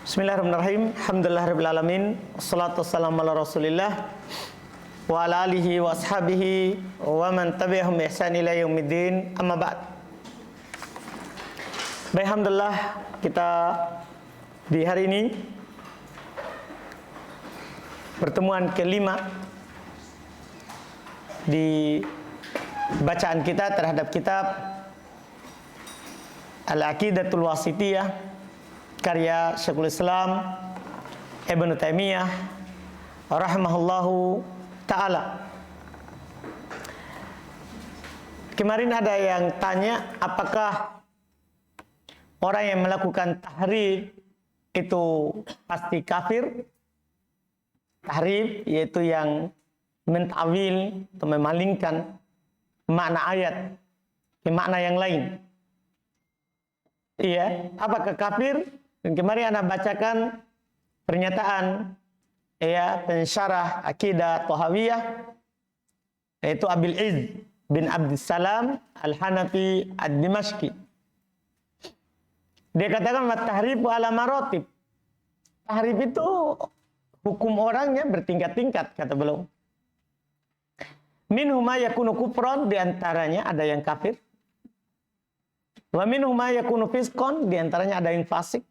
Bismillahirrahmanirrahim. Alhamdulillahirabbil alamin. Wassalatu wassalamu ala Rasulillah wa ala alihi wa ashabihi wa man tabi'ahum bi ihsan ila yaumiddin. Amma ba'd. Baik, alhamdulillah kita di hari ini pertemuan kelima di bacaan kita terhadap kitab Al-Aqidatul Wasithiyah karya Syekhul Islam Ibnu Taimiyah rahimahullahu ta'ala. Kemarin ada yang tanya, apakah orang yang melakukan tahrif itu pasti kafir? Tahrif yaitu yang mentawil atau memalingkan makna ayat ke makna yang lain. Iya, apakah kafir? Dan kemarin Anda bacakan pernyataan pensyarah akidah Thahawiyah, yaitu Abil Izz bin Abdissalam Al-Hanafi Ad-Dimashqi. Dia katakan tahrif ala maratib. Tahrif itu hukum orangnya bertingkat-tingkat, kata beliau. Minhum ma yakunu kufran, di antaranya ada yang kafir. Wa minhum ma yakunu fisqan, di antaranya ada yang fasik.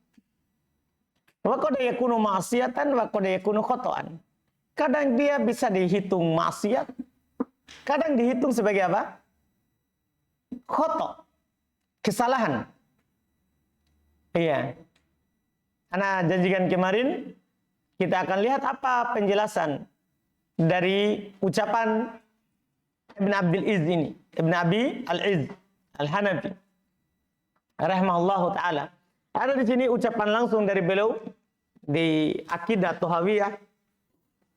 Wa qad yakunu ma'siyatan wa qad yakunu khata'an. Kadang dia bisa dihitung maksiat, kadang dihitung sebagai apa? Khata', kesalahan. Iya. Ana janjikan kemarin kita akan lihat apa penjelasan dari ucapan Ibn Abdul Izz ini, Ibn Abi Al-Izz Al-Hanafi rahimahullahu ta'ala. Ada di sini ucapan langsung dari beliau di Aqidah Thahawiyah,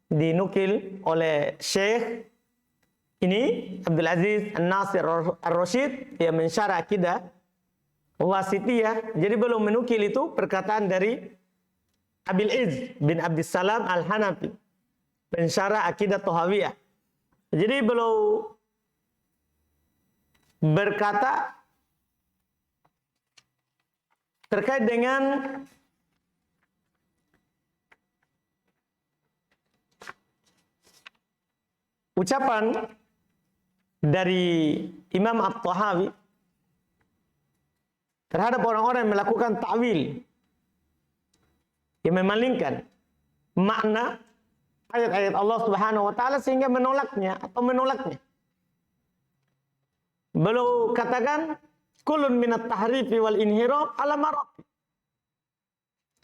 dinukil oleh Syekh ini Abdul Aziz An-Nasir Ar-Rasyid yang mensyarah Aqidah Wasithiyah. Jadi beliau menukil itu perkataan dari Abil Izz bin Abdissalam Al-Hanafi, pensyarah Aqidah Thahawiyah. Jadi beliau berkata terkait dengan ucapan dari Imam At-Tahawi terhadap orang-orang yang melakukan ta'wil, yang memalingkan makna ayat-ayat Allah Subhanahu wa taala sehingga menolaknya. Beliau katakan kulun minat tahrifi wal inhiraf ala maratib.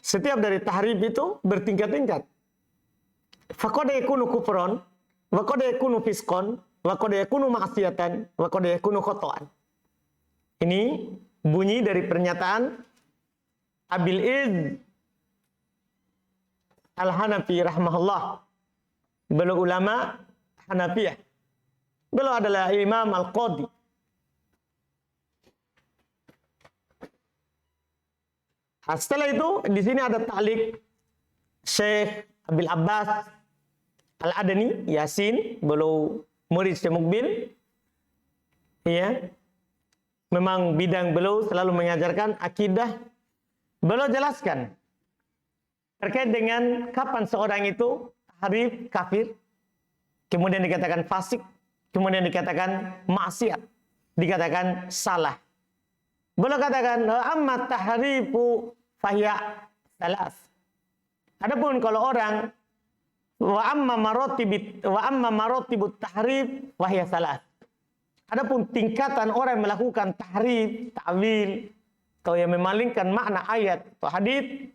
Setiap dari tahrif itu bertingkat-tingkat. Faqad yakunu kufran, wa qad yakunu fisqan, wa qad yakunu ma'siyatan, wa qad yakunu khata'an. Ini bunyi dari pernyataan Abil Izz Al-Hanafi rahimahullah. Beliau ulama Hanafiyah. Beliau adalah Imam Al-Qadhi. Setelah itu di sini ada ta'liq Syekh Abil Abbas Al-Adani Yasin, beliau murid Syekh Mukbil. Ya. Memang bidang beliau selalu mengajarkan akidah. Beliau jelaskan terkait dengan kapan seorang itu tahrif kafir, kemudian dikatakan fasik, kemudian dikatakan maksiat, dikatakan salah. Beliau katakan amma tahrifu fahiya salas. Adapun kalau orang wa amma maratibut tahrif fahiya salas. Adapun tingkatan orang yang melakukan tahrif, ta'wil atau yang memalingkan makna ayat atau hadis,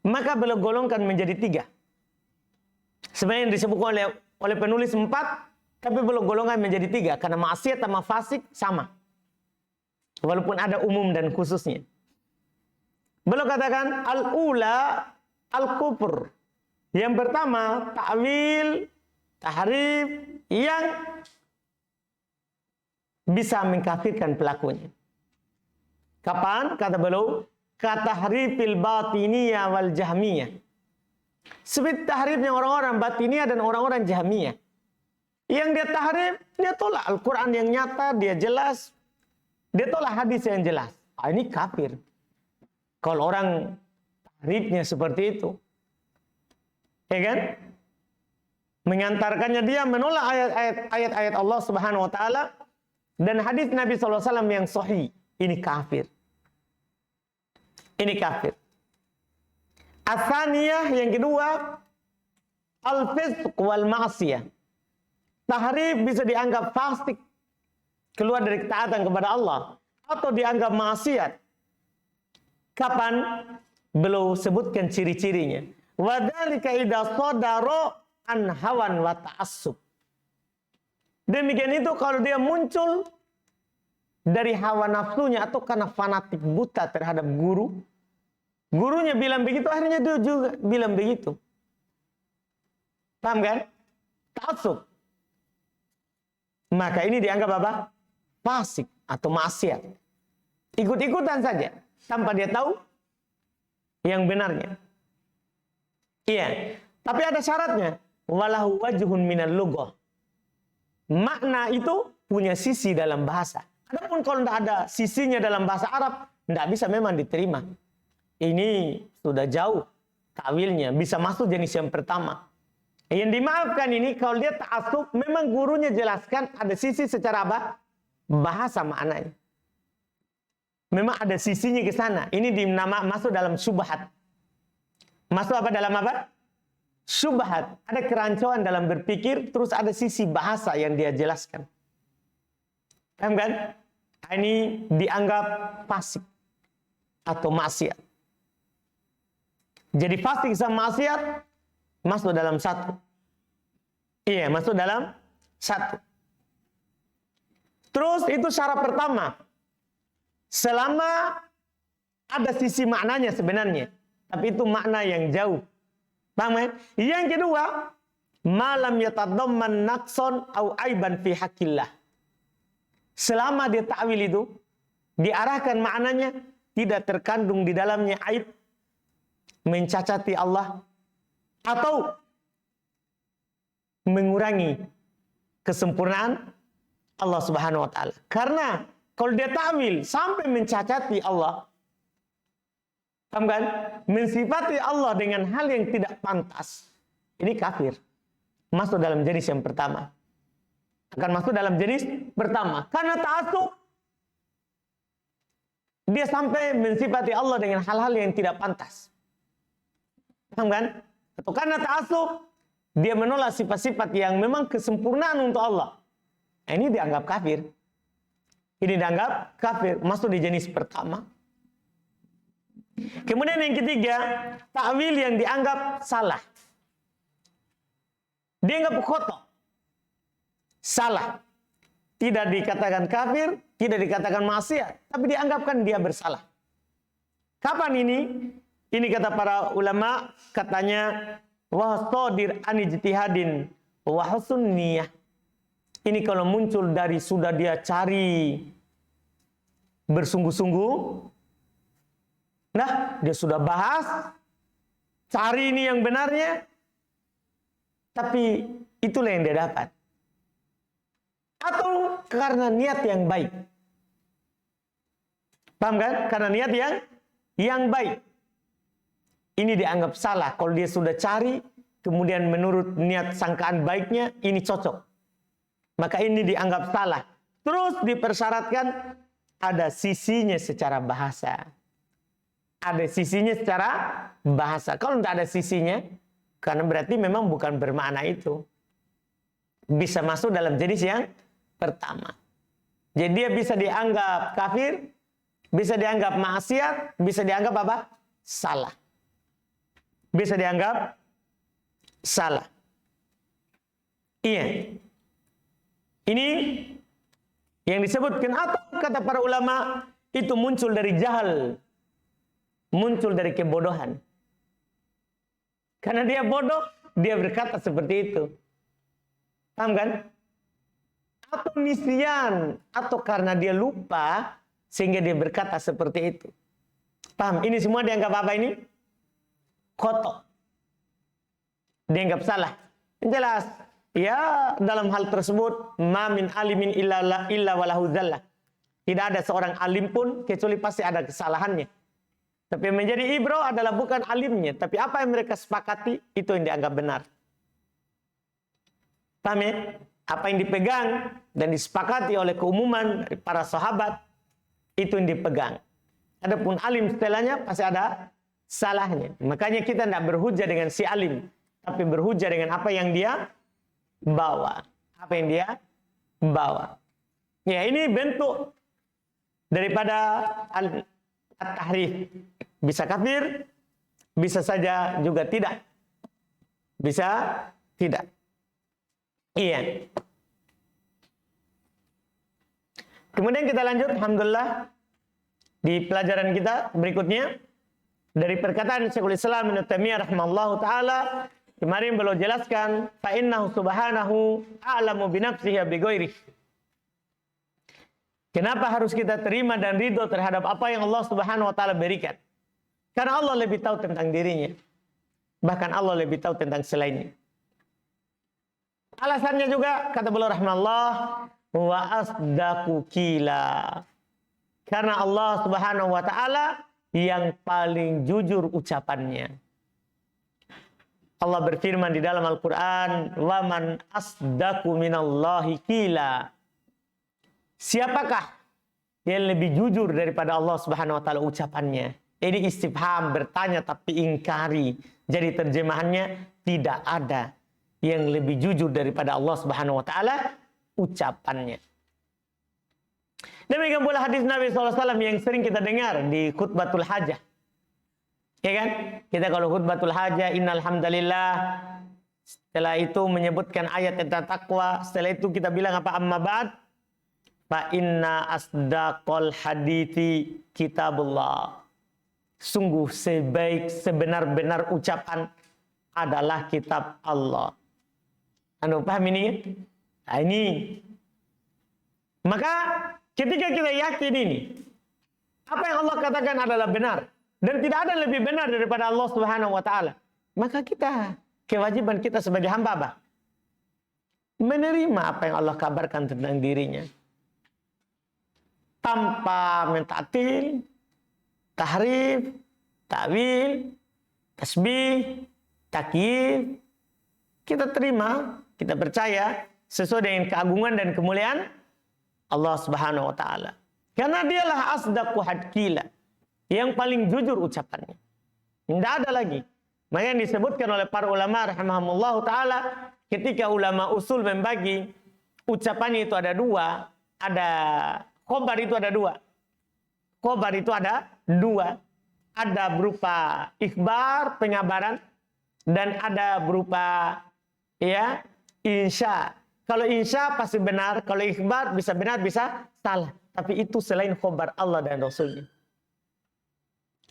maka beliau golongkan menjadi 3. Sebenarnya yang disebutkan oleh penulis 4, tapi beliau golongkan menjadi 3 karena maksiat sama fasik sama. Walaupun ada umum dan khususnya. Beliau katakan al-ula al-kufur. Yang pertama ta'wil, tahrif yang bisa mengkafirkan pelakunya. Kapan? Kata beliau, katahrifil batiniyah wal jahmiyah. Seperti tahrifnya orang-orang batiniyah dan orang-orang jahmiyah. Yang dia tahrif, dia tolak Al-Quran yang nyata, dia jelas. Dia tolak hadis yang jelas. Ini kafir. Kalau orang tahrifnya seperti itu. Ya kan? Mengantarkannya dia menolak ayat-ayat Allah Subhanahu wa taala dan hadis Nabi sallallahu alaihi wasallam yang sahih. Ini kafir. Ini kafir. Atsaniyah yang kedua, al-fisq wal ma'siyah. Tahrif bisa dianggap fasik, keluar dari ketaatan kepada Allah, atau dianggap maksiat. Kapan? Belum sebutkan ciri-cirinya. Wa dzalika idza sadara an hawan wa ta'assub. Demikian itu kalau dia muncul dari hawa nafsunya atau karena fanatik buta terhadap guru. Gurunya bilang begitu, akhirnya dia juga bilang begitu. Paham kan? Ta'assub. Maka ini dianggap apa? Fasik atau maksiat. Ikut-ikutan saja tanpa dia tahu yang benarnya. Iya, tapi ada syaratnya. Walahu wajhun minal lughah. Makna itu punya sisi dalam bahasa. Adapun kalau tidak ada sisinya dalam bahasa Arab, tidak bisa memang diterima. Ini sudah jauh takwilnya, bisa masuk jenis yang pertama. Yang dimaafkan ini kalau dia ta'assub, memang gurunya jelaskan ada sisi secara apa? Bahasa maknanya. Memang ada sisinya ke sana. Ini masuk dalam syubhat. Masuk apa dalam apa? Syubhat. Ada kerancuan dalam berpikir, terus ada sisi bahasa yang dia jelaskan. Paham kan? Ini dianggap fasik atau maksiat. Jadi fasik sama maksiat masuk dalam satu. Iya, masuk dalam satu. Terus itu syarat pertama. Selama ada sisi maknanya sebenarnya. Tapi itu makna yang jauh. Paham kan? Yang kedua, malam yatadamman naqson au aiban fi haqqillah. Selama dia takwil itu diarahkan maknanya tidak terkandung di dalamnya aib, mencacati Allah, atau mengurangi kesempurnaan Allah Subhanahu wa taala. Karena kalau dia takwil sampai mencacati Allah, paham kan? Mensifati Allah dengan hal yang tidak pantas, ini kafir. Masuk dalam jenis yang pertama. Akan masuk dalam jenis pertama. Karena ta'assub, dia sampai mensifati Allah dengan hal-hal yang tidak pantas. Paham kan? Atau karena ta'assub, dia menolak sifat-sifat yang memang kesempurnaan untuk Allah. Nah, ini dianggap kafir. Ini dianggap kafir. Masuk di jenis pertama. Kemudian yang ketiga, takwil yang dianggap salah. Dianggap khotoh. Salah. Tidak dikatakan kafir, tidak dikatakan maksiat, tapi dianggapkan dia bersalah. Kapan ini? Ini kata para ulama, katanya wa shadir an ijtihadin wa husnul niyah. Ini kalau muncul dari sudah dia cari bersungguh-sungguh. Nah, dia sudah bahas, cari ini yang benarnya, tapi itulah yang dia dapat. Atau karena niat yang baik. Paham kan? Karena niat yang baik. Ini dianggap salah. Kalau dia sudah cari, kemudian menurut niat sangkaan baiknya, ini cocok. Maka ini dianggap salah. Terus dipersyaratkan ada sisinya secara bahasa. Ada sisinya secara bahasa. Kalau tidak ada sisinya, karena berarti memang bukan bermakna itu. Bisa masuk dalam jenis yang pertama. Jadi dia bisa dianggap kafir, bisa dianggap maksiat, bisa dianggap apa? Salah. Bisa dianggap salah. Iya. Ini yang disebutkan atau kata para ulama itu muncul dari jahal. Muncul dari kebodohan. Karena dia bodoh, dia berkata seperti itu. Paham kan? Atau nisyan, atau karena dia lupa sehingga dia berkata seperti itu. Paham? Ini semua dianggap apa ini? Khotoh. Dianggap salah. Jelas. Ya, dalam hal tersebut, ma min alimin illa walahu zallah. Tidak ada seorang alim pun kecuali pasti ada kesalahannya. Tapi yang menjadi ibrah adalah bukan alimnya, tapi apa yang mereka sepakati, itu yang dianggap benar. Paham ya? Apa yang dipegang dan disepakati oleh keumuman dari para sahabat, itu yang dipegang. Adapun alim setelahnya pasti ada salahnya. Makanya kita tidak berhujah dengan si alim, tapi berhujah dengan apa yang dia bawa. Apa yang dia bawa. Ya, ini bentuk daripada at-tahrif. Bisa kafir, bisa saja juga tidak. Bisa tidak. Iya. Kemudian kita lanjut, alhamdulillah, di pelajaran kita berikutnya dari perkataan Syekhul Islam Ibnu Taimiyah rahimahullahu taala. Kemarin beliau jelaskan, fa innahu subhanahu a'lamu bi nafsihi bi ghairihi. Kenapa harus kita terima dan ridho terhadap apa yang Allah Subhanahu wa taala berikan? Karena Allah lebih tahu tentang dirinya. Bahkan Allah lebih tahu tentang selainnya. Alasannya juga kata beliau rahimahullah, wa asdaqu qila. Karena Allah Subhanahu wa taala yang paling jujur ucapannya. Allah berfirman di dalam Al-Qur'an, "Wa man asdaqu minallahi qila." Siapakah yang lebih jujur daripada Allah Subhanahu wa taala ucapannya? Ini istifham, bertanya tapi ingkari. Jadi terjemahannya, tidak ada yang lebih jujur daripada Allah Subhanahu wa taala ucapannya. Demikian pula hadis Nabi SAW yang sering kita dengar di khutbatul hajah. Ya kan? Kita kalau khutbatul hajah, innal hamdalillah, setelah itu menyebutkan ayat tentang takwa, setelah itu kita bilang apa? Amma ba'd, fa inna asdaqal hadithi kitabullah. Sungguh sebenar-benar ucapan adalah kitab Allah. Anda paham ini? Nah, ini. Maka ketika kita yakin ini, apa yang Allah katakan adalah benar, dan tidak ada lebih benar daripada Allah Subhanahu wa taala, maka kita, kewajiban kita sebagai hamba apa? Menerima apa yang Allah kabarkan tentang dirinya. Tanpa mentatil, tahrif, ta'wil, tasbih, takyif, kita terima, kita percaya sesuai dengan keagungan dan kemuliaan Allah Subhanahu wa taala. Karena dialah asdaqu hadqila, yang paling jujur ucapannya. Tidak ada lagi. Maka yang disebutkan oleh para ulama rahimahumullah taala, ketika ulama usul membagi ucapannya itu ada dua, ada khobar itu ada dua. Khobar itu ada dua. Ada berupa ikhbar, pengabaran, dan ada berupa ya insya. Kalau insya pasti benar, kalau ikhbar bisa benar, bisa salah. Tapi itu selain khobar Allah dan Rasulnya.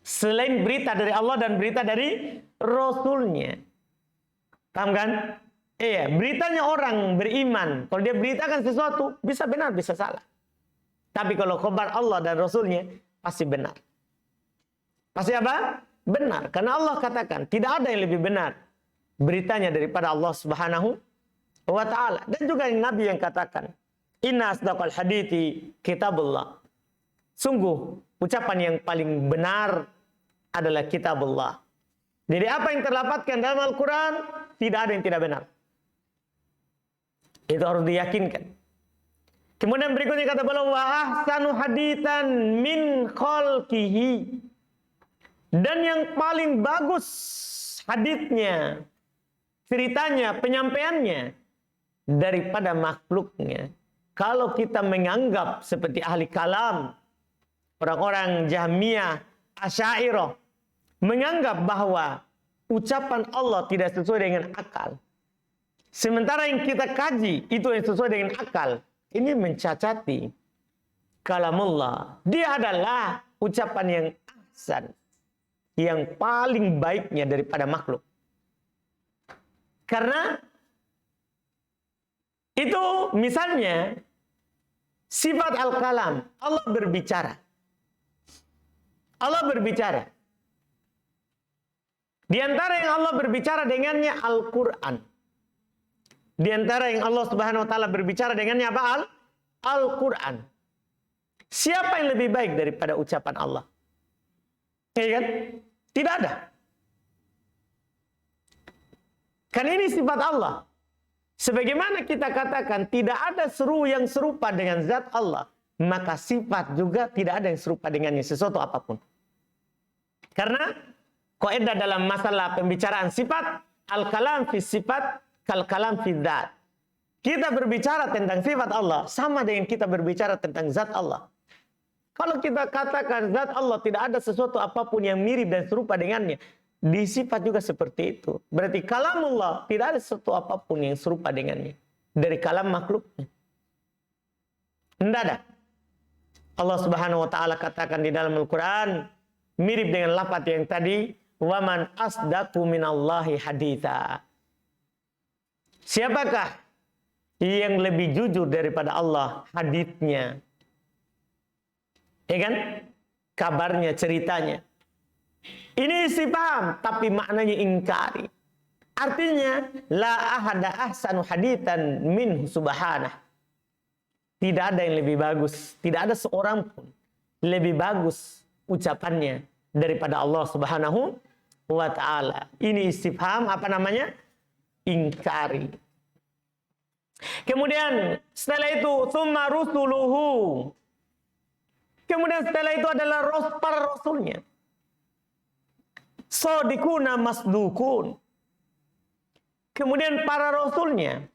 Selain berita dari Allah dan berita dari Rasulnya. Paham kan? Iya, beritanya orang beriman. Kalau dia beritakan sesuatu, bisa benar, bisa salah. Tapi kalau khobar Allah dan Rasulnya, pasti benar. Pasti apa? Benar. Karena Allah katakan, tidak ada yang lebih benar beritanya daripada Allah Subhanahu wa ta'ala. Dan juga Nabi yang katakan, inna asdaqal hadithi kitabullah. Sungguh, ucapan yang paling benar adalah kitabullah. Jadi apa yang terlapatkan dalam Al-Quran, tidak ada yang tidak benar. Itu harus diyakinkan. Kemudian berikutnya kata beliau, wa ahsanu haditsan min khalqihi. Dan yang paling bagus haditsnya, ceritanya, penyampaiannya daripada makhluknya. Kalau kita menganggap seperti ahli kalam, orang-orang Jahmiyah, Asy'ariyah, menganggap bahwa ucapan Allah tidak sesuai dengan akal. Sementara yang kita kaji itu yang sesuai dengan akal. Ini mencacati kalamullah. Dia adalah ucapan yang ahsan, yang paling baiknya daripada makhluk. Karena itu misalnya sifat al-kalam, Allah berbicara. Allah berbicara. Di antara yang Allah berbicara dengannya Al-Quran. Di antara yang Allah Subhanahu wa taala berbicara dengannya apa? Al-Quran. Siapa yang lebih baik daripada ucapan Allah? Iya kan? Tidak ada. Kan ini sifat Allah. Sebagaimana kita katakan tidak ada seru yang serupa dengan zat Allah, maka sifat juga tidak ada yang serupa dengannya, sesuatu apapun. Karena kaidah dalam masalah pembicaraan sifat, al-kalam fi sifat kal-kalam fi dzat. Kita berbicara tentang sifat Allah sama dengan kita berbicara tentang zat Allah. Kalau kita katakan zat Allah tidak ada sesuatu apapun yang mirip dan serupa dengannya, di sifat juga seperti itu. Berarti kalamullah tidak ada sesuatu apapun yang serupa dengannya dari kalam makhluknya. Tidak ada. Allah Subhanahu wa taala katakan di dalam Al-Qur'an mirip dengan lafaz yang tadi, "Waman asdaqu minallahi haditsa." Siapakah yang lebih jujur daripada Allah haditsnya? Ya kan? Kabarnya, ceritanya. Ini istifham, tapi maknanya ingkari. Artinya, la ahada ahsanu haditsan min subhanah. Tidak ada yang lebih bagus. Tidak ada seorang pun lebih bagus ucapannya daripada Allah Subhanahu wa ta'ala. Ini istifham, apa namanya? Ingkari. Kemudian, setelah itu, tsumma rusuluhu. Kemudian setelah itu adalah para rasulnya. Sadiquna masdukun. Kemudian para rasulnya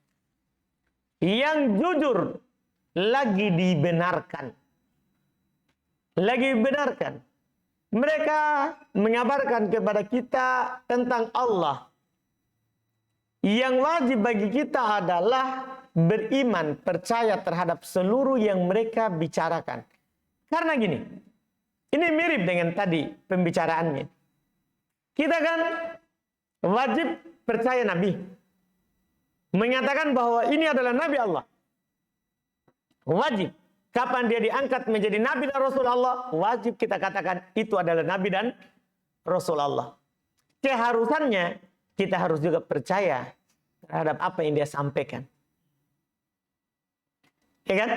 yang jujur lagi dibenarkan. Lagi dibenarkan. Mereka mengabarkan kepada kita tentang Allah. Yang wajib bagi kita adalah beriman, percaya terhadap seluruh yang mereka bicarakan. Karena gini, ini mirip dengan tadi pembicaraannya. Kita kan wajib percaya Nabi. Menyatakan bahwa ini adalah Nabi Allah. Wajib. Kapan dia diangkat menjadi Nabi dan Rasul Allah, wajib kita katakan itu adalah Nabi dan Rasul Allah. Keharusannya, kita harus juga percaya terhadap apa yang dia sampaikan. Ya kan?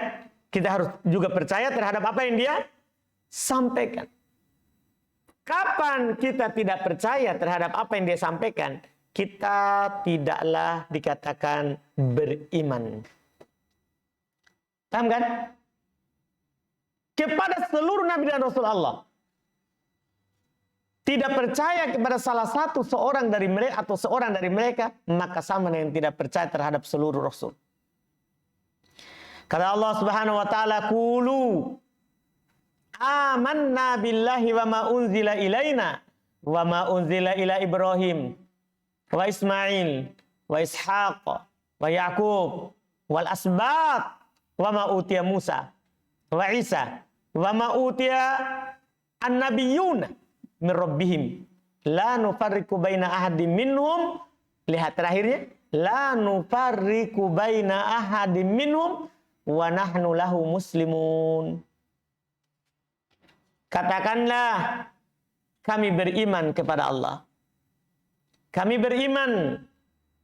Kita harus juga percaya terhadap apa yang dia sampaikan. Kapan kita tidak percaya terhadap apa yang dia sampaikan, kita tidaklah dikatakan beriman. Paham kan? Kepada seluruh Nabi dan Rasul Allah. Tidak percaya kepada salah satu seorang dari mereka atau seorang dari mereka, maka sama dengan tidak percaya terhadap seluruh Rasul. Kata Allah Subhanahu wa taala, "Qulu amanna billahi wa ma unzila ilaina wa ma unzila ila Ibrahim wa Ismail wa Ishaq wa Yaqub wal asbat wa ma utiya Musa wa Isa wa ma utiya an-nabiyyun min rabbihim la nufarriqu baina ahadin minhum." Lihat terakhirnya, la nufarriqu baina ahadin minhum wa nahnu lahu muslimun. Katakanlah, kami beriman kepada Allah. Kami beriman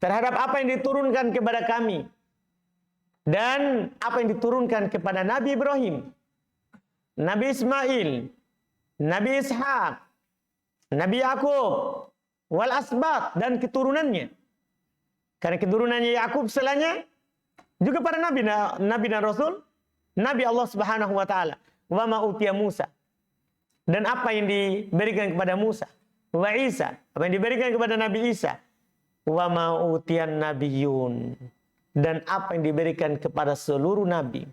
terhadap apa yang diturunkan kepada kami. Dan apa yang diturunkan kepada Nabi Ibrahim, Nabi Ismail, Nabi Ishaq, Nabi Yaqub, wal asbat, dan keturunannya. Karena keturunannya Yaqub selanya juga para nabi dan rasul, Nabi Allah Subhanahu wa taala. Wa ma utiya Musa. Dan apa yang diberikan kepada Musa, wa Isa, apa yang diberikan kepada Nabi Isa, wa ma utiyan nabiyyun, dan apa yang diberikan kepada seluruh nabi.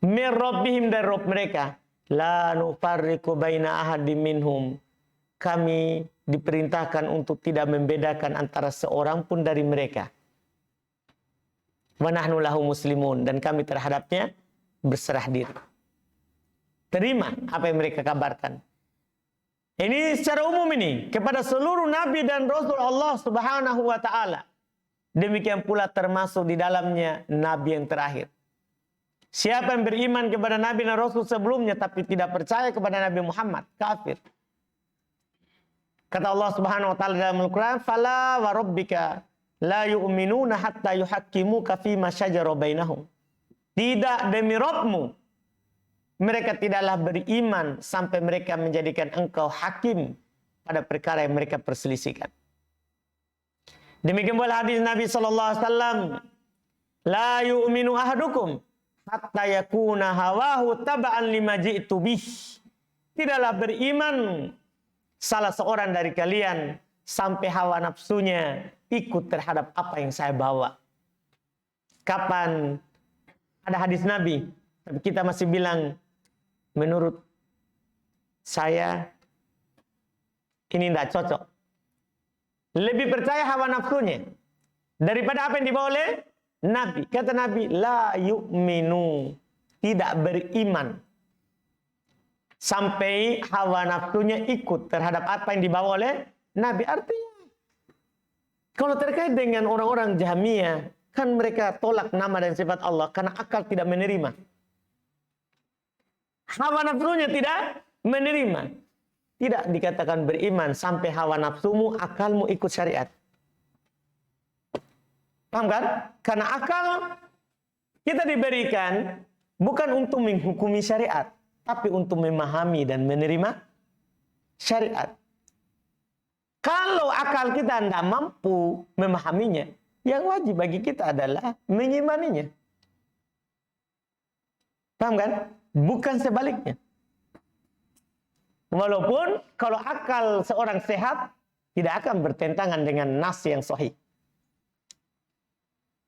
Min rabbihim, dari Rabb mereka, la nufarriqu baina ahadin minhum. Kami diperintahkan untuk tidak membedakan antara seorang pun dari mereka. Wa nahnu lahu muslimun, dan kami terhadapnya berserah diri. Terima apa yang mereka kabarkan. Ini secara umum ini kepada seluruh nabi dan rasul Allah Subhanahu wa taala. Demikian pula termasuk di dalamnya nabi yang terakhir. Siapa yang beriman kepada nabi dan rasul sebelumnya tapi tidak percaya kepada Nabi Muhammad, kafir. Kata Allah Subhanahu wa taala dalam Al-Qur'an, "Fala wa rabbika la yu'minuna hatta yuhaqqimuka fima syajara bainahum." Tidak, demi Rabbmu, mereka tidaklah beriman sampai mereka menjadikan engkau hakim pada perkara yang mereka perselisihkan. Demikian pula hadis Nabi sallallahu alaihi wasallam, la yu'minu ahadukum hatta yakuna hawahu taba'an lima ji'tu bih. Tidaklah beriman salah seorang dari kalian sampai hawa nafsunya ikut terhadap apa yang saya bawa. Kapan ada hadis Nabi, tapi kita masih bilang, menurut saya ini tidak cocok. Lebih percaya hawa nafsunya daripada apa yang dibawa oleh Nabi. Kata Nabi, la yu'minu, tidak beriman sampai hawa nafsunya ikut terhadap apa yang dibawa oleh Nabi. Artinya, kalau terkait dengan orang-orang Jahmiyah, kan mereka tolak nama dan sifat Allah karena akal tidak menerima. Hawa nafsunya tidak menerima. Tidak dikatakan beriman sampai hawa nafsumu, akalmu ikut syariat. Paham kan? Karena akal kita diberikan bukan untuk menghukumi syariat, tapi untuk memahami dan menerima syariat. Kalau akal kita tidak mampu memahaminya, yang wajib bagi kita adalah mengimaninya. Paham kan? Bukan sebaliknya. Walaupun kalau akal seorang sehat tidak akan bertentangan dengan nas yang sahih.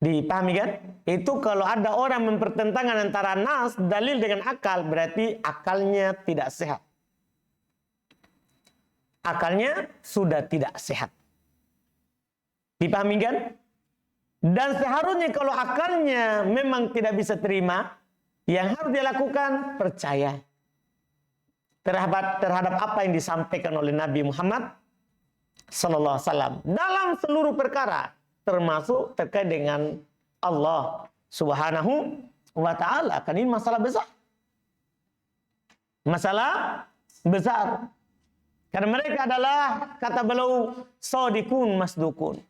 Dipahami kan? Itu kalau ada orang mempertentangkan antara nas, dalil dengan akal, berarti akalnya tidak sehat. Akalnya sudah tidak sehat. Dipahami kan? Dan seharusnya kalau akalnya memang tidak bisa terima, yang harus dia lakukan, percaya terhadap apa yang disampaikan oleh Nabi Muhammad sallallahu alaihi wasallam dalam seluruh perkara, termasuk terkait dengan Allah Subhanahu wa taala. Kan ini masalah besar. Masalah besar. Karena mereka adalah, kata beliau, shadiqun masdukun.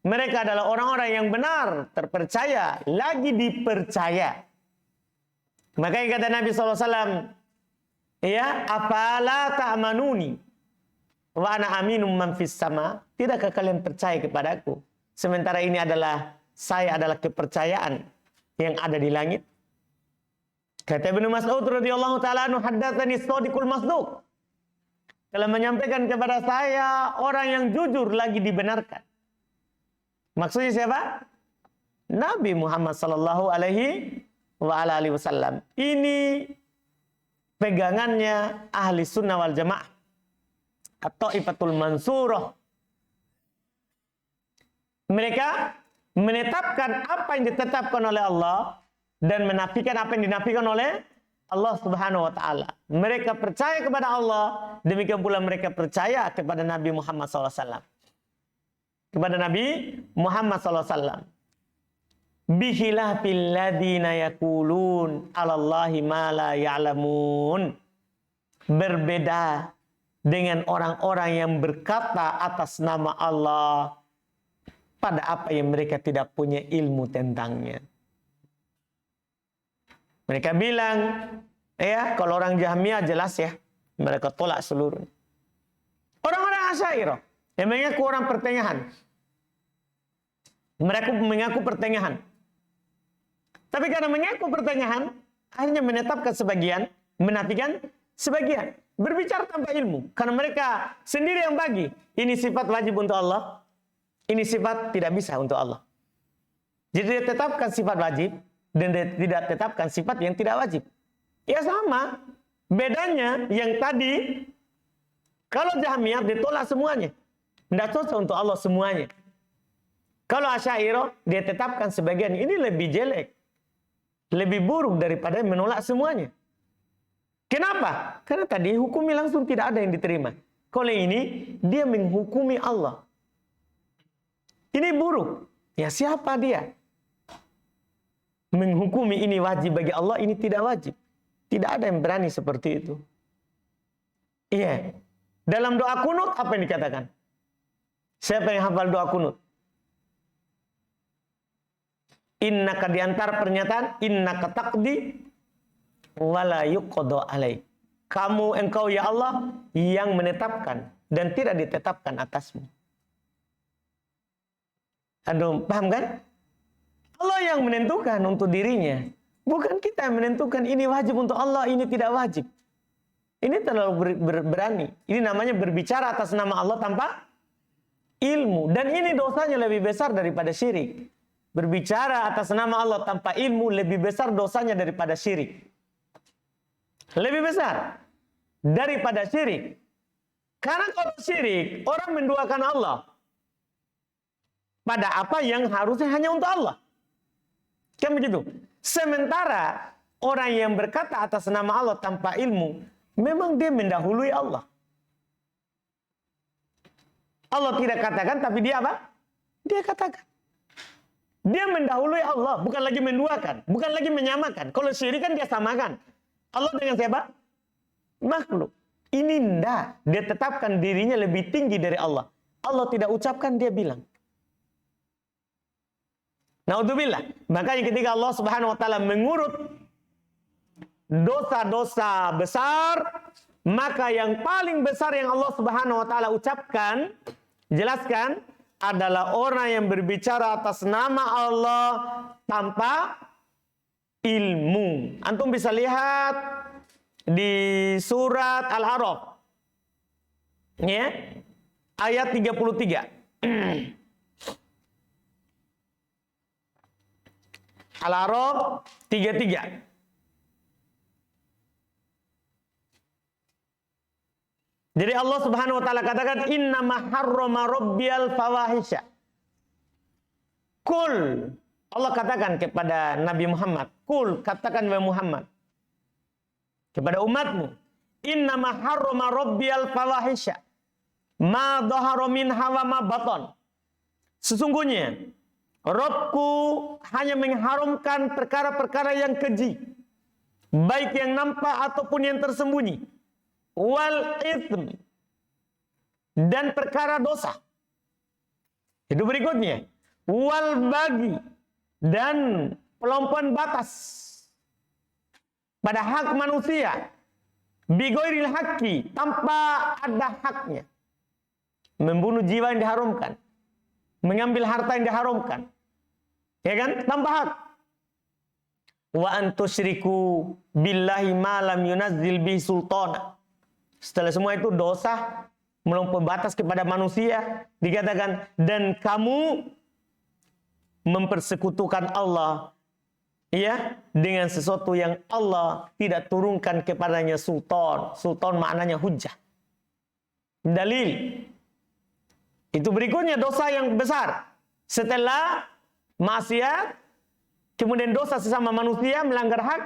Mereka adalah orang-orang yang benar, terpercaya, lagi dipercaya. Makanya kata Nabi sallallahu alaihi wasallam, ya, afala ta'manuni wa ana aminum man fis sama. Tidakkah kalian percaya kepadaku? Sementara ini saya adalah kepercayaan yang ada di langit. Kata Ibnu Mas'ud radhiyallahu taala anhu, haddatsani shadiqul masduq. Telah menyampaikan kepada saya orang yang jujur lagi dibenarkan. Maksudnya siapa? Nabi Muhammad sallallahu alaihi wasallam. Ini pegangannya ahli sunnah wal jamaah atau Ifatul Mansurah. Mereka menetapkan apa yang ditetapkan oleh Allah dan menafikan apa yang dinafikan oleh Allah Subhanahu wa taala. Mereka percaya kepada Allah, demikian pula mereka percaya kepada Nabi Muhammad SAW. Kepada Nabi Muhammad SAW. Bihilafil ladina yaqulun 'alallahi ma la ya'lamun. Berbeda dengan orang-orang yang berkata atas nama Allah pada apa yang mereka tidak punya ilmu tentangnya. Mereka bilang, ya, kalau orang Jahmiyah jelas ya, mereka tolak seluruhnya. Orang-orang Asy'ariyah yang mengaku orang pertengahan. Mereka mengaku pertengahan. Tapi karena mengaku pertengahan, akhirnya menetapkan sebagian, menafikan sebagian. Berbicara tanpa ilmu. Karena mereka sendiri yang bagi. Ini sifat wajib untuk Allah. Ini sifat tidak bisa untuk Allah. Jadi dia tetapkan sifat wajib. Dan dia tidak tetapkan sifat yang tidak wajib. Ya sama. Bedanya yang tadi, kalau Jahmiyah ditolak semuanya. Tidak cocok untuk Allah semuanya. Kalau Asy'ariyah dia tetapkan sebagian. Ini lebih jelek. Lebih buruk daripada menolak semuanya. Kenapa? Karena tadi hukumi langsung tidak ada yang diterima. Kalau ini, dia menghukumi Allah. Ini buruk. Ya siapa dia? Menghukumi ini wajib bagi Allah, ini tidak wajib. Tidak ada yang berani seperti itu. Iya. Dalam doa kunut, apa yang dikatakan? Siapa yang hafal doa kunut? Innaka, diantar pernyataan, innaka taqdi wala yuqda alaik. Engkau ya Allah yang menetapkan dan tidak ditetapkan atasmu. Aduh, paham kan? Allah yang menentukan untuk dirinya. Bukan kita yang menentukan ini wajib untuk Allah, ini tidak wajib. Ini terlalu berani. Ini namanya berbicara atas nama Allah tanpa ilmu. Dan ini dosanya lebih besar daripada syirik. Berbicara atas nama Allah tanpa ilmu lebih besar dosanya daripada syirik. Lebih besar daripada syirik. Karena kalau syirik, orang menduakan Allah pada apa yang harusnya hanya untuk Allah. Kan begitu? Sementara orang yang berkata atas nama Allah tanpa ilmu, memang dia mendahului Allah. Allah tidak katakan, tapi dia apa? Dia katakan. Dia mendahului Allah, bukan lagi menduakan, bukan lagi menyamakan. Kalau syirik kan dia samakan. Allah dengan siapa? Makhluk. Ini enggak. Dia tetapkan dirinya lebih tinggi dari Allah. Allah tidak ucapkan, dia bilang. Naudzubillah. Makanya ketika Allah Subhanahu wa taala mengurut dosa-dosa besar, maka yang paling besar yang Allah Subhanahu wa taala ucapkan, jelaskan adalah orang yang berbicara atas nama Allah tanpa ilmu. Antum bisa lihat di surat Al-A'raf. Ya. Ayat 33. Al-A'raf 33. Jadi Allah Subhanahu wa taala katakan innama harrama rabbiyal fawahisha. Kul, Allah katakan kepada Nabi Muhammad, kul, katakan wahai Muhammad kepada umatmu, innama harrama rabbiyal fawahisha ma dhahara minha wa ma batan. Sesungguhnya Rabbku hanya mengharamkan perkara-perkara yang keji, baik yang nampak ataupun yang tersembunyi. Wal ithm, dan perkara dosa. Itu berikutnya. Wal bagi, dan pelampaui batas pada hak manusia. Bighairil haqqi, tanpa ada haknya. Membunuh jiwa yang diharamkan. Mengambil harta yang diharamkan. Ya kan? Tanpa hak. Wa antusyriku billahi ma lam yunazzil bihi sultana. Setelah semua itu dosa melampaui batas kepada manusia, dikatakan dan kamu mempersekutukan Allah ya dengan sesuatu yang Allah tidak turunkan kepadanya sultan. Sultan maknanya hujjah. Dalil. Itu berikutnya dosa yang besar. Setelah maksiat, kemudian dosa sesama manusia, melanggar hak,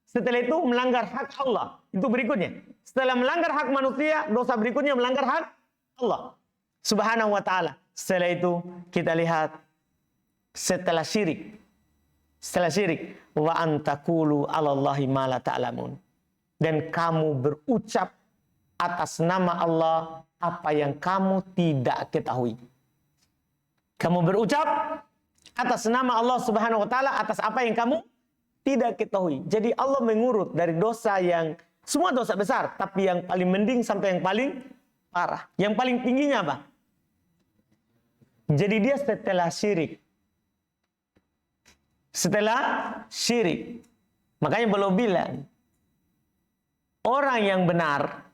setelah itu melanggar hak Allah. Itu berikutnya. Setelah melanggar hak manusia, dosa berikutnya melanggar hak Allah Subhanahu wa taala. Setelah itu kita lihat setelah syirik. Setelah syirik, wa antaqulu 'alallahi ma la ta'lamun. Dan kamu berucap atas nama Allah apa yang kamu tidak ketahui. Kamu berucap atas nama Allah Subhanahu wa taala atas apa yang kamu tidak ketahui. Jadi Allah mengurut dari dosa yang semua dosa besar, tapi yang paling mending sampai yang paling parah. Yang paling tingginya apa? Jadi dia setelah syirik. Setelah syirik. Makanya beliau bilang, orang yang benar,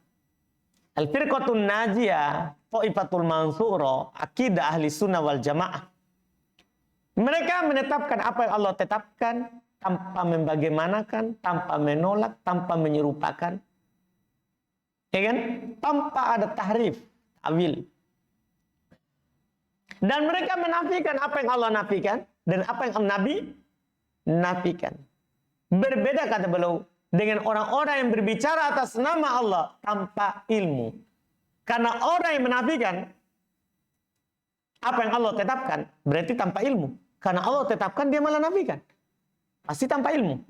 al-firqatun najiyah, thaifatul mansura, akidah ahli sunnah wal jamaah. Mereka menetapkan apa yang Allah tetapkan, tanpa membagaimanakan, tanpa menolak, tanpa menyerupakan. Ya kan? Tanpa ada tahrif, ta'wil. Dan mereka menafikan apa yang Allah nafikan dan apa yang Nabi nafikan. Berbeda kata beliau dengan orang-orang yang berbicara atas nama Allah tanpa ilmu. Karena orang yang menafikan apa yang Allah tetapkan berarti tanpa ilmu. Karena Allah tetapkan dia malah nafikan. Pasti tanpa ilmu.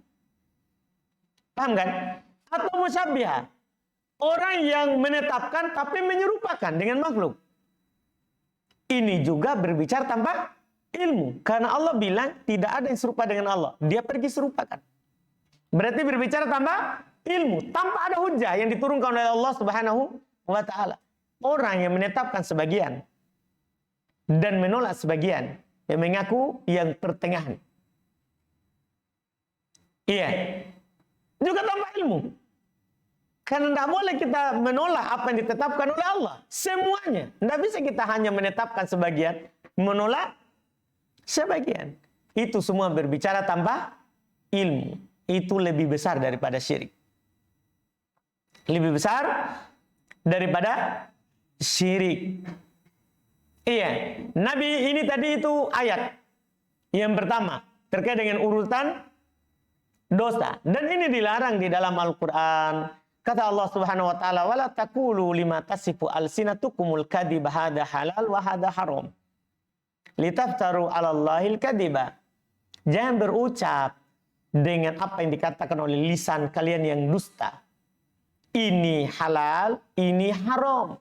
Paham kan? Atau musyabbiha. Orang yang menetapkan tapi menyerupakan dengan makhluk. Ini juga berbicara tanpa ilmu. Karena Allah bilang tidak ada yang serupa dengan Allah. Dia pergi serupakan. Berarti berbicara tanpa ilmu, tanpa ada hujah yang diturunkan oleh Allah Subhanahu wa taala. Orang yang menetapkan sebagian dan menolak sebagian, yang mengaku yang pertengahan. Iya. Juga tanpa ilmu. Karena tidak boleh kita menolak apa yang ditetapkan oleh Allah. Semuanya. Tidak bisa kita hanya menetapkan sebagian, menolak sebagian. Itu semua berbicara tanpa ilmu. Itu lebih besar daripada syirik. Lebih besar daripada syirik. Iya. Nabi ini tadi itu ayat yang pertama. Terkait dengan urutan dosa. Dan ini dilarang di dalam Al-Quran. Kata Allah Subhanahu wa taala, "Wala taqulu lima tasifu alsinatukumul kadhiba hadza halal wa hadza haram. Litaftaru 'alallahil kadhiba." Jangan berucap dengan apa yang dikatakan oleh lisan kalian yang dusta. Ini halal, ini haram.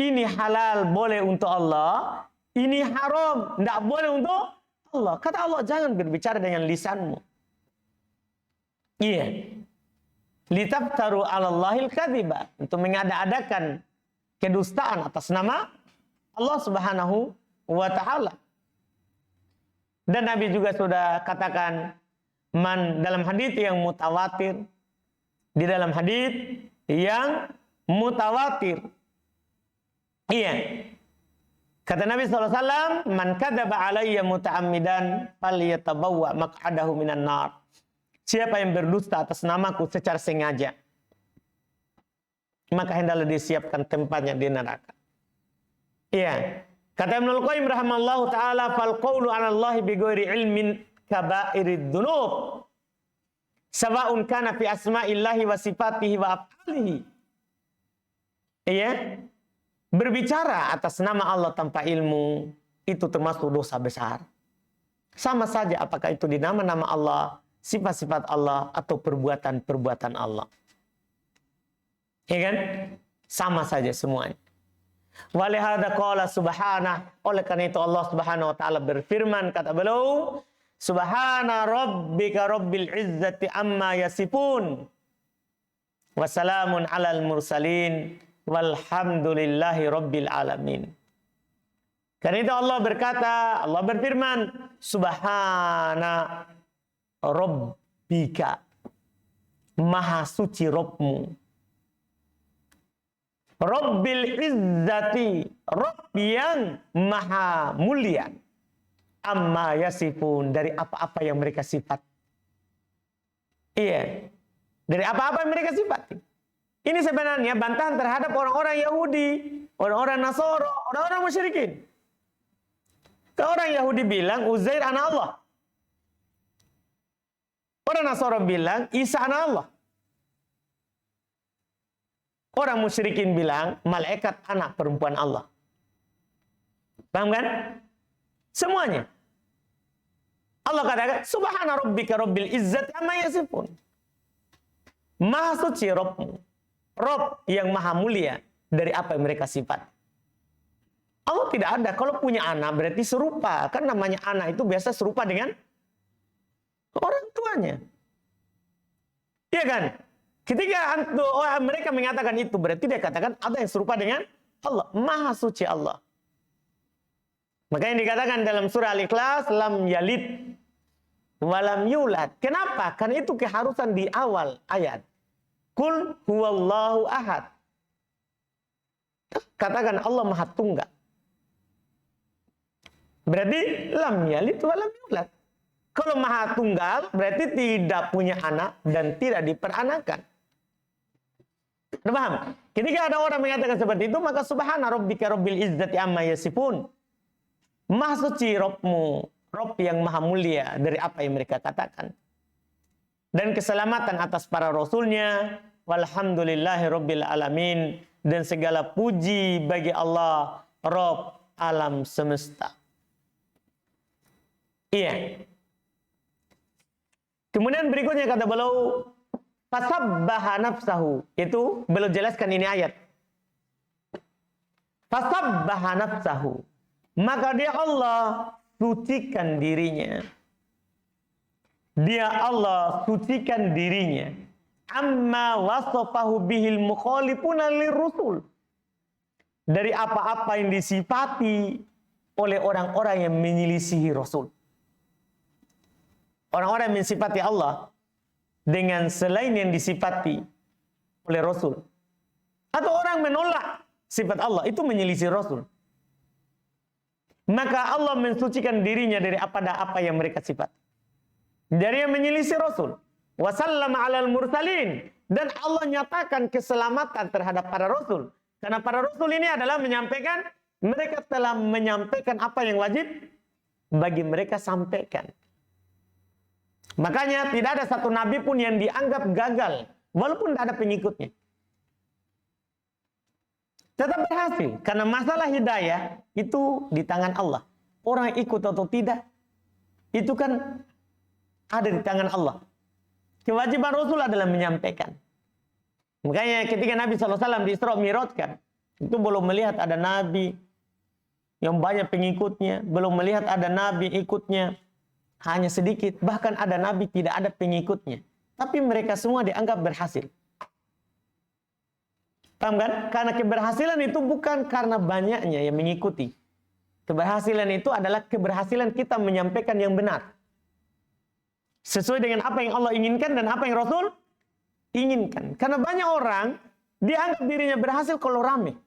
Ini halal boleh untuk Allah, ini haram tidak boleh untuk Allah. Kata Allah, jangan berbicara dengan lisanmu. Iya. Litaftaru 'alallahil kadhiba, untuk mengada-adakan kedustaan atas nama Allah Subhanahu wa taala. Dan Nabi juga sudah katakan dalam hadis yang mutawatir, di dalam hadis yang mutawatir. Iya. Kata Nabi SAW, "Man kadzaba 'alayya muta'ammidan falyatabawwa maq'adahu minan nar." Siapa yang berdusta atas namaku secara sengaja, maka hendaklah disiapkan tempatnya di neraka. Iya. Kata Ibnul Qayyim rahimallahu taala, "Fal qawlu 'ala Allahi bighairi ilmin kabairid dzunub. Sawa'un kana fi asma'illahi wa sifatihi wa af'alihi." Iya. Berbicara atas nama Allah tanpa ilmu itu termasuk dosa besar. Sama saja apakah itu di nama-nama Allah, sifat-sifat Allah, atau perbuatan-perbuatan Allah. Ya kan? Sama saja semuanya. Walihada qala subhanah. Oleh karena itu Allah Subhanahu wa taala berfirman, kata beliau, "Subhana rabbika rabbil izzati amma yasifun. Wassalamun alal mursalin. Walhamdulillahi rabbil alamin." Karena itu Allah berkata, Allah berfirman, Subhana Rabbika, maha suci Rabbmu. Rabbil izzati, Rabb yang maha mulia. Amma yasifun, dari apa-apa yang mereka sifat. Iya, dari apa-apa yang mereka sifat. Ini sebenarnya bantahan terhadap orang-orang Yahudi, orang-orang Nasoro, orang-orang musyrikin. Kalau orang Yahudi bilang Uzair anak Allah. Orang Nasoro bilang Isa anak Allah. Orang musyrikin bilang malaikat anak perempuan Allah. Paham kan? Semuanya. Allah katakan Subhana rabbika rabbil izzati amma yasifun. Maha suci Rabbmu. Rabb yang maha mulia dari apa yang mereka sifat. Allah tidak ada. Kalau punya anak berarti serupa. Kan namanya anak itu biasa serupa dengan orang tuanya. Iya kan? Ketika mereka mengatakan itu, berarti dia katakan ada yang serupa dengan Allah. Maha suci Allah. Makanya dikatakan dalam surah Al-Ikhlas, lam yalid walam yulad. Kenapa? Karena itu keharusan di awal ayat. Kul huwallahu ahad. Katakan Allah maha tunggal. Berarti lam yalid walam yulad. Kalau maha tunggal berarti tidak punya anak dan tidak diperanakan. Anda paham? Ketika ada orang mengatakan seperti itu, maka subhana rabbika rabbil izzati amma yasifun. Maha suci Rabbmu, Rabb yang maha mulia dari apa yang mereka katakan. Dan keselamatan atas para rasulnya. Walhamdulillahi rabbil alamin. Dan segala puji bagi Allah, Rabb alam semesta. Iya. Kemudian berikutnya kata beliau, fasabbaha nafsahu. Itu beliau jelaskan ini ayat. Fasabbaha nafsahu. Maka dia Allah sucikan dirinya. Dia Allah sucikan dirinya amma wasafahu bihil mukhalifuna lirrusul, dari apa-apa yang disifati oleh orang-orang yang menyelisihi Rasul. Orang-orang yang mensifati Allah dengan selain yang disifati oleh Rasul, atau orang menolak sifat Allah, itu menyelisih Rasul. Maka Allah mensucikan dirinya dari apa yang mereka sifat, dari yang menyelisih Rasul. Wasallama alal mursalin, dan Allah nyatakan keselamatan terhadap para Rasul. Karena para Rasul ini adalah menyampaikan, mereka telah menyampaikan apa yang wajib bagi mereka sampaikan. Makanya tidak ada satu nabi pun yang dianggap gagal, walaupun tidak ada pengikutnya. Tetap berhasil, karena masalah hidayah itu di tangan Allah. Orang ikut atau tidak, itu kan ada di tangan Allah. Kewajiban Rasul adalah menyampaikan. Makanya ketika Nabi SAW di Isra Mi'rajkan, itu belum melihat ada nabi yang banyak pengikutnya, belum melihat ada nabi ikutnya hanya sedikit, bahkan ada nabi tidak ada pengikutnya, tapi mereka semua dianggap berhasil. Paham kan? Karena keberhasilan itu bukan karena banyaknya yang mengikuti. Keberhasilan itu adalah keberhasilan kita menyampaikan yang benar, sesuai dengan apa yang Allah inginkan dan apa yang Rasul inginkan. Karena banyak orang dianggap dirinya berhasil kalau rame.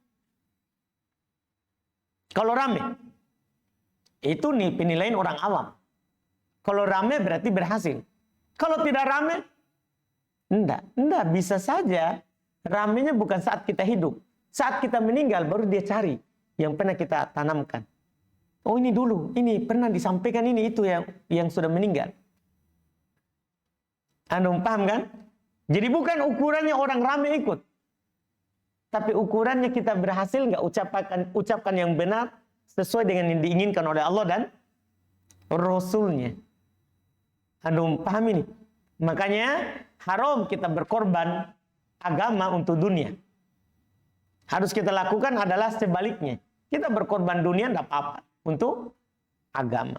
Kalau rame, itu nih penilaian orang awam. Kalau rame berarti berhasil. Kalau tidak rame, enggak. Bisa saja ramenya bukan saat kita hidup. Saat kita meninggal baru dia cari yang pernah kita tanamkan. Oh ini dulu, ini pernah disampaikan, ini itu yang sudah meninggal. Paham kan? Jadi bukan ukurannya orang ramai ikut, tapi ukurannya kita berhasil nggak ucapkan yang benar sesuai dengan yang diinginkan oleh Allah dan Rasulnya. Paham ini? Makanya haram kita berkorban agama untuk dunia. Harus kita lakukan adalah sebaliknya. Kita berkorban dunia tidak apa-apa untuk agama.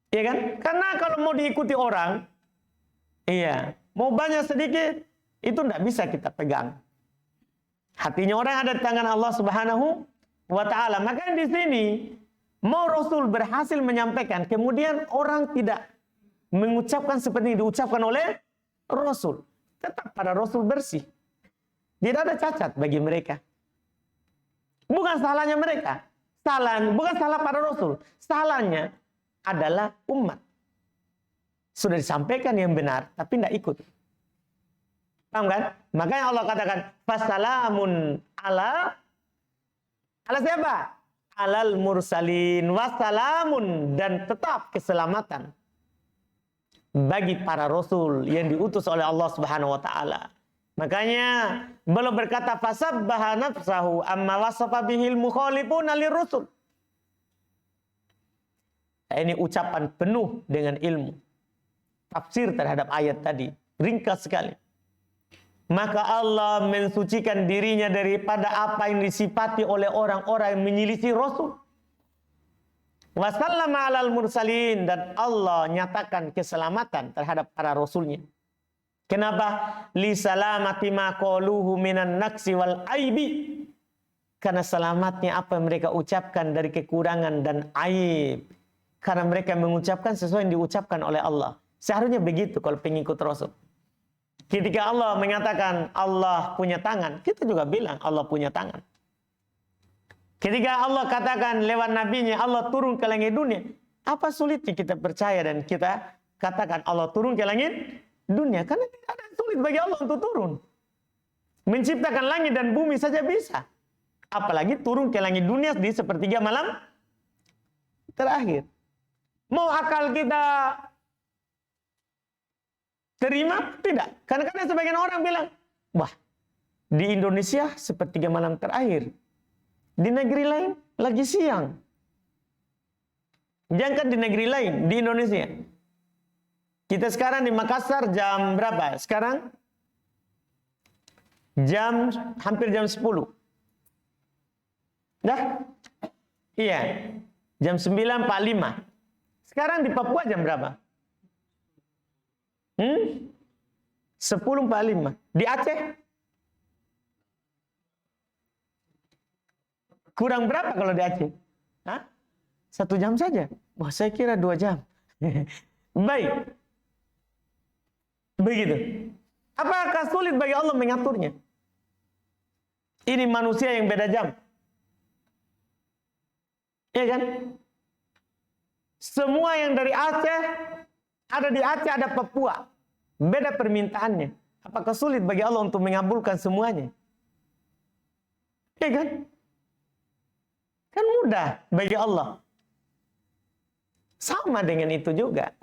Iya kan? Karena kalau mau diikuti orang, iya, mau banyak sedikit, itu tidak bisa kita pegang. Hatinya orang ada di tangan Allah Subhanahu wa Ta'ala. Makanya di sini mau Rasul berhasil menyampaikan, kemudian orang tidak mengucapkan seperti yang diucapkan oleh Rasul. Tetap para Rasul bersih. Tidak ada cacat bagi mereka. Bukan salahnya mereka. Bukan salah para Rasul. Salahnya adalah umat. Sudah disampaikan yang benar, tapi tidak ikut. Paham kan? Makanya Allah katakan, Fassalamun ala siapa? Alal mursalin wassalamun, dan tetap keselamatan bagi para Rasul yang diutus oleh Allah Subhanahu wa Ta'ala. Makanya beliau berkata, fasabbaha nafsahu amma wasafa bihil mukhalifuna lirrusul. Ini ucapan penuh dengan ilmu. Tafsir terhadap ayat tadi ringkas sekali. Maka Allah mensucikan dirinya daripada apa yang disifati oleh orang-orang yang menyelisih Rasul. Wasallama alal mursalin, dan Allah nyatakan keselamatan terhadap para Rasulnya. Kenapa? Li salamati ma qaluhu minan naqsi wal aibi. Karena selamatnya apa yang mereka ucapkan dari kekurangan dan aib. Karena mereka mengucapkan sesuai yang diucapkan oleh Allah. Seharusnya begitu kalau pengikut Rasul. Ketika Allah mengatakan Allah punya tangan, kita juga bilang Allah punya tangan. Ketika Allah katakan lewat nabinya Allah turun ke langit dunia, apa sulitnya kita percaya dan kita katakan Allah turun ke langit dunia? Karena tidak ada yang sulit bagi Allah untuk turun. Menciptakan langit dan bumi saja bisa. Apalagi turun ke langit dunia di sepertiga malam terakhir. Mau akal kita terima? Tidak. Karena sebagian orang bilang, wah, di Indonesia sepertiga malam terakhir. Di negeri lain lagi siang. Jangan di negeri lain, di Indonesia. Kita sekarang di Makassar jam berapa? Sekarang hampir jam 10. Dah? Iya. Jam 9.45. Sekarang di Papua jam berapa? 10.45. Di Aceh? Kurang berapa kalau di Aceh? Hah? 1 jam saja? Wah, saya kira 2 jam. Baik. Begitu. Apakah sulit bagi Allah mengaturnya? Ini manusia yang beda jam. Iya kan? Semua yang dari Aceh, ada di Aceh, ada Papua. Beda permintaannya. Apakah sulit bagi Allah untuk mengabulkan semuanya? Iya kan? Kan mudah bagi Allah. Sama dengan itu juga.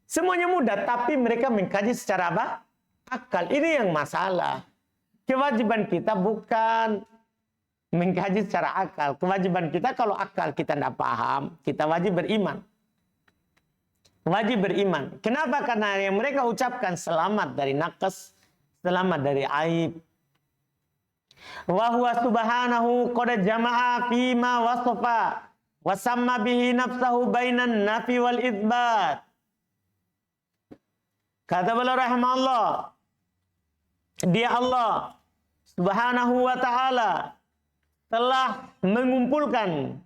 Semuanya mudah, tapi mereka mengkaji secara apa? Akal. Ini yang masalah. Kewajiban kita bukan mengkaji secara akal. Kewajiban kita kalau akal kita tidak paham, kita wajib beriman. Wajib beriman. Kenapa? Karena yang mereka ucapkan selamat dari naqas, selamat dari aib. Wa huwa subhanahu qad jama'a fima wasafa wa samma bihi nafsahu bainan nafi wal itsbat. Kata beliau rahimahullah, dia Allah Subhanahu wa ta'ala telah mengumpulkan,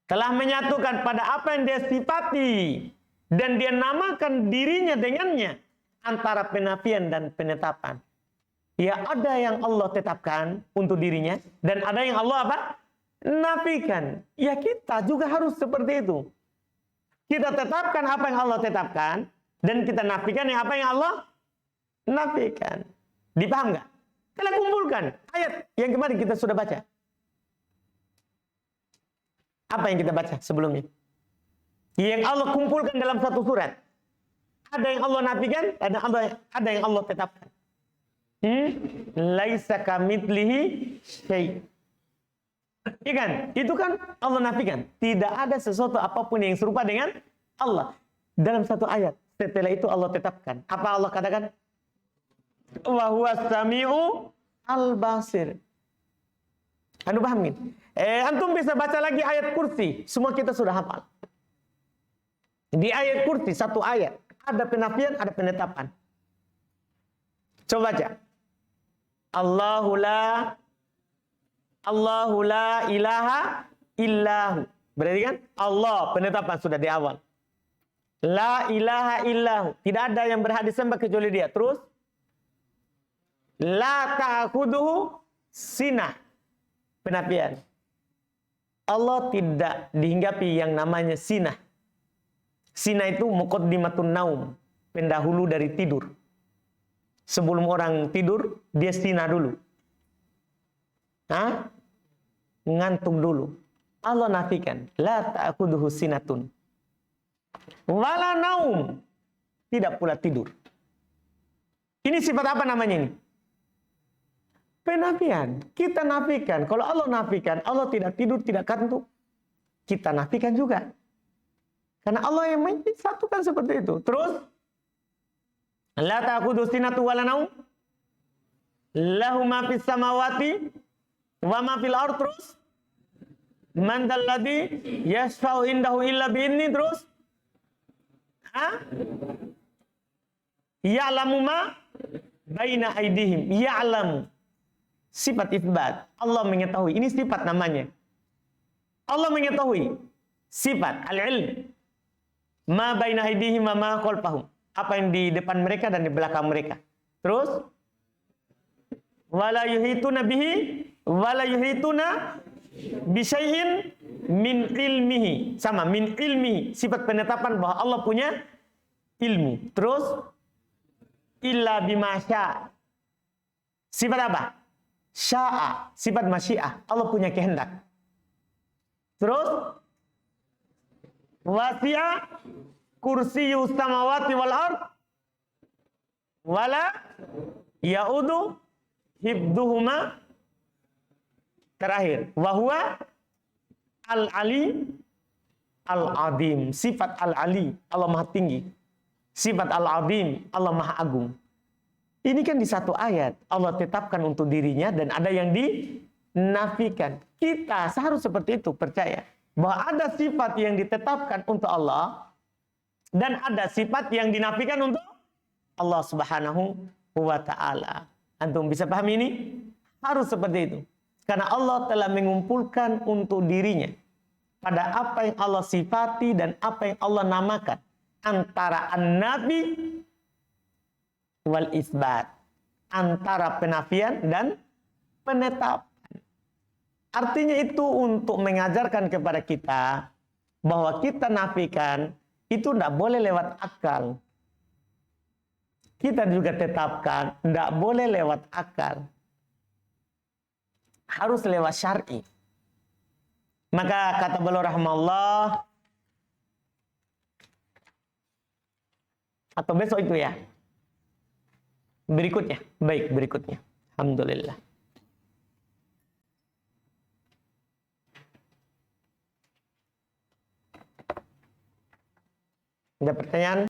telah menyatukan pada apa yang dia sifati dan dia namakan dirinya dengannya antara penafian dan penetapan. Ya, ada yang Allah tetapkan untuk dirinya dan ada yang Allah apa? Nafikan. Ya, kita juga harus seperti itu. Kita tetapkan apa yang Allah tetapkan dan kita nafikan yang apa yang Allah nafikan. Dipaham nggak? Kita kumpulkan ayat yang kemarin kita sudah baca. Apa yang kita baca sebelumnya? Yang Allah kumpulkan dalam satu surat. Ada yang Allah nafikan, ada yang Allah tetapkan. Laisa kamitslihi syai'. Iya kan? Itu kan Allah nafikan. Tidak ada sesuatu apapun yang serupa dengan Allah. Dalam satu ayat. Setelah itu Allah tetapkan. Apa Allah katakan? Wa huwas sami'u al-basir. Anu paham kan? Antum bisa baca lagi ayat kursi. Semua kita sudah hafal. Di ayat kursi, satu ayat. Ada penafian, ada penetapan. Coba baca. Allahu la ilaha illahu. Berarti kan Allah, penetapan sudah di awal. La ilaha illahu. Tidak ada yang berhak disembah kecuali dia. Terus. La ta'khuduhu sinah. Penafian. Allah tidak dihinggapi yang namanya sinah. Sinah itu muqaddimatun naum. Pendahulu dari tidur. Sebelum orang tidur, dia sinah dulu. Hah? Ngantuk dulu. Allah nafikan. La ta'khuduhu sinatun. Wala naum. Tidak pula tidur. Ini sifat apa namanya ini? Penafian. Kita nafikan. Kalau Allah nafikan, Allah tidak tidur, tidak kantuk. Kita nafikan juga. Karena Allah yang menyatukan seperti itu. Terus, la ta'khudhu sinatu wala naum. Lahu ma fis samawati wa ma fil ardh. Terus, man dalladzi yashfa'u indahu illa bi'izni. Terus, ya'lamu ma baina aydihim. Ya'lamu. Sifat itsbat. Allah mengetahui. Ini sifat namanya. Allah mengetahui. Sifat al-ilm. Ma baina aydihim wa ma khalfahum. Apa yang di depan mereka dan di belakang mereka. Terus, wala yuhituna bihi wala yuhituna bisyai'in min ilmihi. Sama, min ilmihi. Sifat penetapan bahwa Allah punya ilmu. Terus, illa bima syaa. Sifat apa? Sya'a. Sifat masyiah. Allah punya kehendak. Terus, wasi'a kursiyus samawati wal ardh wala ya'udu hibduhuma. Terakhir, wa huwa al-ali al-azim. Sifat al-ali, Allah Maha Tinggi. Sifat al-azim, Allah Maha Agung. Ini kan di satu ayat Allah tetapkan untuk dirinya dan ada yang dinafikan. Kita seharusnya seperti itu, percaya bahwa ada sifat yang ditetapkan untuk Allah Dan ada sifat yang dinafikan untuk Allah Subhanahu wa ta'ala. Antum bisa pahami ini? Harus seperti itu. Karena Allah telah mengumpulkan untuk dirinya pada apa yang Allah sifati dan apa yang Allah namakan. Antara an-nafi wal isbat. Antara penafian dan penetapan. Artinya itu untuk mengajarkan kepada kita bahwa kita nafikan itu tidak boleh lewat akal. Kita juga tetapkan tidak boleh lewat akal. Harus lewat syar'i. Maka kata beliau rahimahullah, atau besok itu ya. Berikutnya, baik berikutnya. Alhamdulillah. Ada pertanyaan?